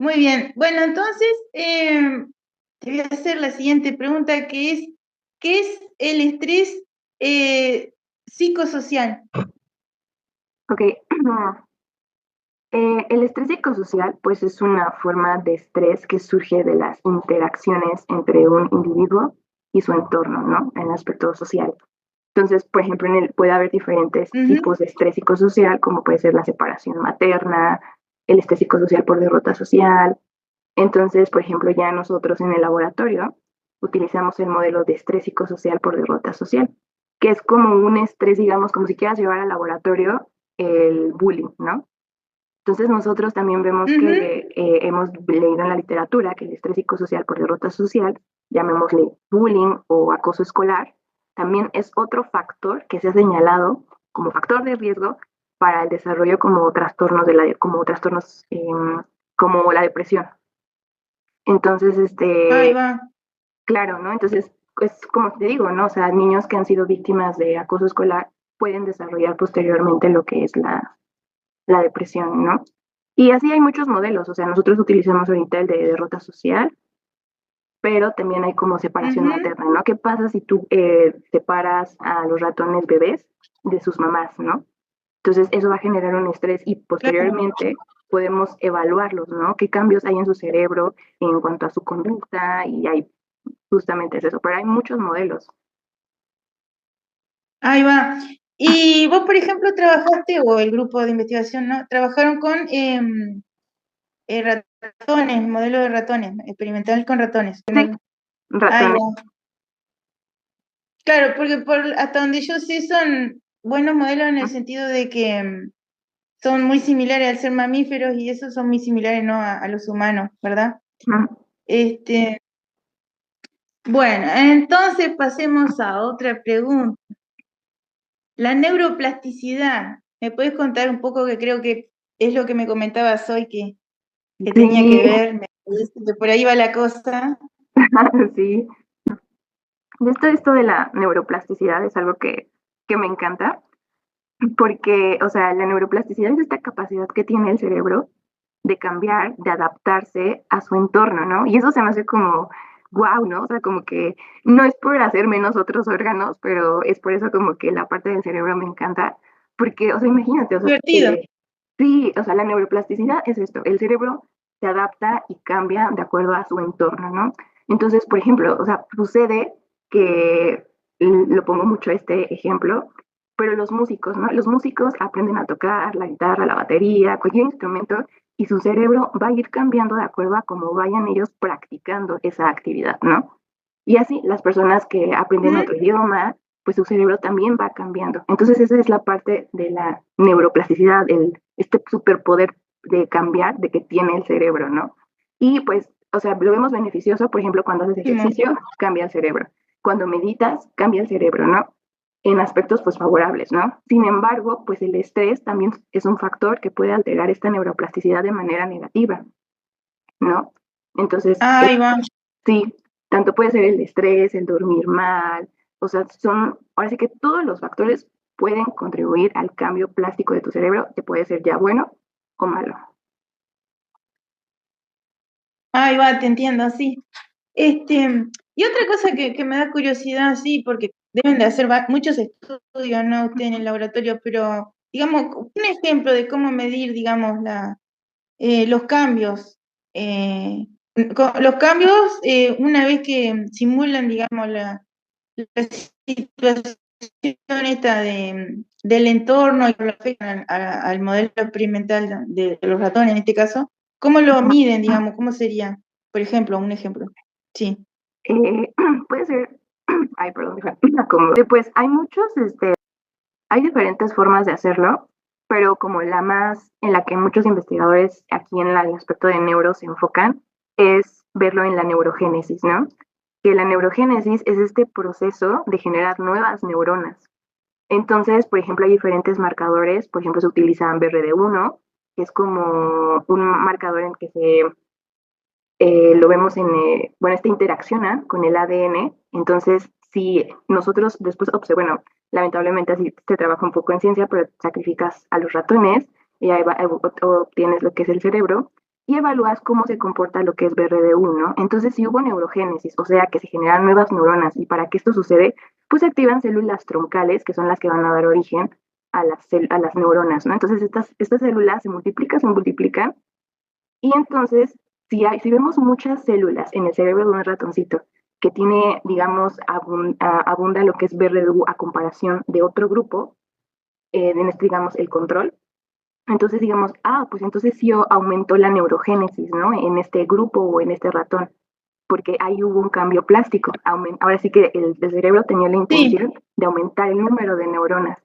Muy bien. Bueno, entonces te voy a hacer la siguiente pregunta, ¿qué es el estrés psicosocial? Ok, el estrés psicosocial pues es una forma de estrés que surge de las interacciones entre un individuo y su entorno, ¿no? En el aspecto social. Entonces, por ejemplo, puede haber diferentes Ujú, tipos de estrés psicosocial, como puede ser la separación materna, el estrés psicosocial por derrota social. Entonces, por ejemplo, ya nosotros en el laboratorio utilizamos el modelo de estrés psicosocial por derrota social, que es como un estrés, digamos, como si quieras llevar al laboratorio el bullying, ¿no? Entonces nosotros también vemos ujú. que hemos leído en la literatura que el estrés psicosocial por derrota social, llamémosle bullying o acoso escolar, también es otro factor que se ha señalado como factor de riesgo para el desarrollo como trastornos como trastornos como la depresión. Entonces, Ahí va. claro, ¿no? Entonces, es como te digo, ¿no? O sea, niños que han sido víctimas de acoso escolar pueden desarrollar posteriormente lo que es la depresión, ¿no? Y así hay muchos modelos, o sea, nosotros utilizamos ahorita el de derrota social, pero también hay como separación Ujú. materna, ¿no? ¿Qué pasa si tú separas a los ratones bebés de sus mamás, ¿no? Entonces eso va a generar un estrés y Claro. posteriormente podemos evaluarlos, ¿no? ¿Qué cambios hay en su cerebro en cuanto a su conducta? Y hay justamente es eso, pero hay muchos modelos. Ahí va. Y vos, por ejemplo, trabajaste, o el grupo de investigación, ¿no? Trabajaron con ratones, modelo de ratones, experimental con ratones. Sí, Ahí ratones. va. Claro, porque hasta donde yo sé son buenos modelos en el sentido de que son muy similares al ser mamíferos y esos son muy similares, ¿no? A los humanos, ¿verdad? Este, bueno, entonces pasemos a otra pregunta. La neuroplasticidad. ¿Me puedes contar un poco, que creo que es lo que me comentabas hoy que tenía Sí, que ver? Me parece que por ahí va la cosa. sí. Esto de la neuroplasticidad es algo que me encanta porque, o sea, la neuroplasticidad es esta capacidad que tiene el cerebro de cambiar, de adaptarse a su entorno, ¿no? Y eso se me hace como, wow, ¿no? O sea, como que no es por hacer menos otros órganos, pero es por eso como que la parte del cerebro me encanta, porque, o sea, imagínate, o sea, Divertido. sí, o sea, la neuroplasticidad es esto, el cerebro se adapta y cambia de acuerdo a su entorno, ¿no? Entonces, por ejemplo, o sea, sucede que, lo pongo mucho este ejemplo, pero los músicos, ¿no? Los músicos aprenden a tocar la guitarra, la batería, cualquier instrumento, y su cerebro va a ir cambiando de acuerdo a cómo vayan ellos practicando esa actividad, ¿no? Y así las personas que aprenden Ujú. otro idioma, pues su cerebro también va cambiando. Entonces esa es la parte de la neuroplasticidad, este superpoder de cambiar de que tiene el cerebro, ¿no? Y pues, o sea, lo vemos beneficioso, por ejemplo, cuando haces Buenísimo. ejercicio, cambia el cerebro. Cuando meditas, cambia el cerebro, ¿no? En aspectos pues favorables, ¿no? Sin embargo, pues el estrés también es un factor que puede alterar esta neuroplasticidad de manera negativa, ¿no? Entonces, Ahí va. sí, tanto puede ser el estrés, el dormir mal, o sea, ahora sí que todos los factores pueden contribuir al cambio plástico de tu cerebro, que puede ser ya bueno o malo. Ahí va, te entiendo, sí. Y otra cosa que me da curiosidad, sí, porque deben de hacer muchos estudios, ¿no? Usted en el laboratorio, pero digamos, un ejemplo de cómo medir, digamos, los cambios. Los cambios, una vez que simulan, digamos, la situación esta del entorno y lo afectan al modelo experimental de los ratones en este caso, ¿cómo lo miden, digamos? ¿Cómo sería? Por ejemplo, un ejemplo. Sí. Eh, puede ser, ay, perdón, me acomodo. Pues hay hay diferentes formas de hacerlo, pero como la más en la que muchos investigadores aquí en el aspecto de neuro se enfocan es verlo en la neurogénesis, ¿no? Que la neurogénesis es este proceso de generar nuevas neuronas. Entonces, por ejemplo, hay diferentes marcadores, por ejemplo, se utiliza BRD1, que es como un marcador en que lo vemos bueno, este interacciona con el ADN. Entonces, si nosotros después, bueno, lamentablemente así se trabaja un poco en ciencia, pero sacrificas a los ratones y ahí obtienes lo que es el cerebro. y evalúas cómo se comporta lo que es BRD1, ¿no? Entonces, si hubo neurogénesis, o sea, que se generan nuevas neuronas, y para que esto sucede, pues se activan células troncales, que son las que van a dar origen a las neuronas, ¿no? Entonces, estas células se multiplican, y entonces, si vemos muchas células en el cerebro de un ratoncito que tiene, digamos, abunda lo que es BRDU a comparación de otro grupo, en este, digamos, el control, entonces digamos, pues entonces sí aumentó la neurogénesis, ¿no? En este grupo o en este ratón, porque ahí hubo un cambio plástico. Ahora sí que el cerebro tenía la Sí, intención de aumentar el número de neuronas.